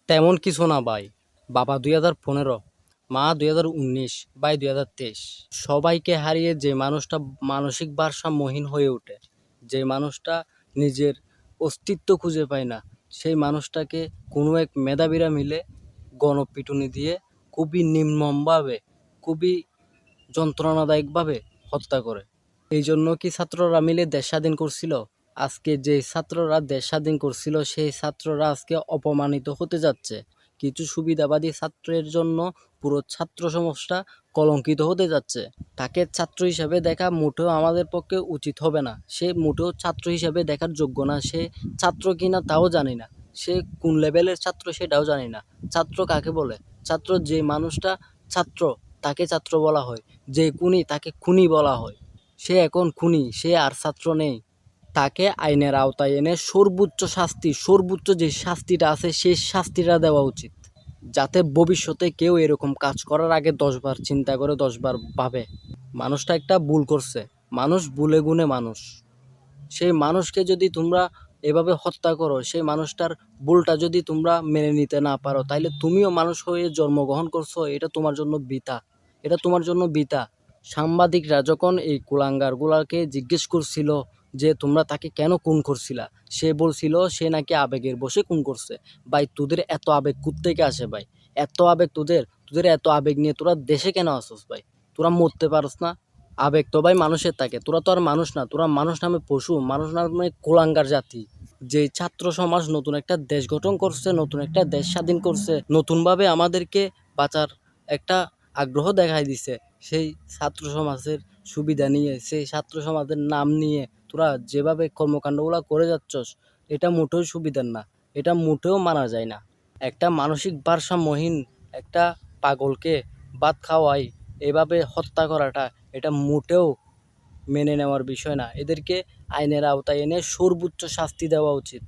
তেমন কিছু না ভাই। বাবা 2015, মা 2019, ভাই 2023। সবাইকে হারিয়ে যে মানুষটা মানসিক ভারসাম্যহীন হয়ে ওঠে, যে মানুষটা নিজের অস্তিত্ব খুঁজে পায় না, সেই মানুষটাকে কোনো এক মেধাবীরা মিলে গণপিটুনি দিয়ে খুবই নির্মমভাবে, খুবই যন্ত্রণাদায়কভাবে হত্যা করে। এই জন্য কি ছাত্ররা মিলে দেশ স্বাধীন করছিল? আজকে যে ছাত্ররা দেশ স্বাধীন করছিল সেই ছাত্ররা আজকে অপমানিত হতে যাচ্ছে। কিছু সুবিধাবাদী ছাত্রের জন্য পুরো ছাত্র সমাজটা কলঙ্কিত হতে যাচ্ছে। তাকে ছাত্র হিসাবে দেখা মোটেও আমাদের পক্ষে উচিত হবে না। সে মোটেও ছাত্র হিসাবে দেখার যোগ্য না। সে ছাত্র কিনা তাও জানি না। সে কোন লেভেলের ছাত্র সেটাও জানি না। ছাত্র কাকে বলে? ছাত্র যে মানুষটা ছাত্র, তাকে ছাত্র বলা হয়। যে খুনি তাকে খুনি বলা হয়। সে এখন খুনি, সে আর ছাত্র নেই। তাকে আইনের আওতায় এনে সর্বোচ্চ যে শাস্তিটা আছে সেই শাস্তিটা দেওয়া উচিত, যাতে ভবিষ্যতে কেউ এরকম কাজ করার আগে 10 বার চিন্তা করে 10 বার ভাবে। মানুষটা একটা ভুল করছে, মানুষ ভুলে গুণে মানুষ। সেই মানুষকে যদি তোমরা এভাবে হত্যা করো, সেই মানুষটার ভুলটা যদি তোমরা মেনে নিতে না পারো, তাহলে তুমিও মানুষ হয়ে জন্মগ্রহণ করছো, এটা তোমার জন্য বৃথা। এটা তোমার জন্য বৃথা। সাংবাদিকরা যখন এই কুলাঙ্গারগুলাকে জিজ্ঞেস করছিল যে তোমরা তাকে কেন খুন করছিলা, সে বলছিল সে নাকি আবেগের বশে খুন করছে। ভাই, তোদের এত আবেগ কোত্থেকে আসে ভাই? এত আবেগ তোদের এত আবেগ নিয়ে তোরা দেশে কেন আসোস ভাই? তোরা মরতে পারস না? আবেগ তো ভাই মানুষের থাকে। তোরা তো আর মানুষ না, তোরা মানুষ নামে পশু, মানুষ নামে কুলাঙ্গার জাতি। যে ছাত্র সমাজ নতুন একটা দেশ গঠন করছে, নতুন একটা দেশ স্বাধীন করছে, নতুনভাবে আমাদেরকে বাঁচার একটা আগ্রহ দেখাই দিছে, সেই ছাত্র সমাজের সুবিধা নিয়ে, সেই ছাত্র সমাজের নাম নিয়ে তোরা যেভাবে কর্মকাণ্ডগুলো করে যাচ্ছস, এটা মোটেও সুবিধার না। এটা মোটেও মানা যায় না। একটা মানসিক ভারসাম্যহীন একটা পাগলকে ভাত খাওয়াই এভাবে হত্যা করাটা, এটা মোটেও মেনে নেওয়ার বিষয় না। এদেরকে আইনের আওতায় এনে সর্বোচ্চ শাস্তি দেওয়া উচিত।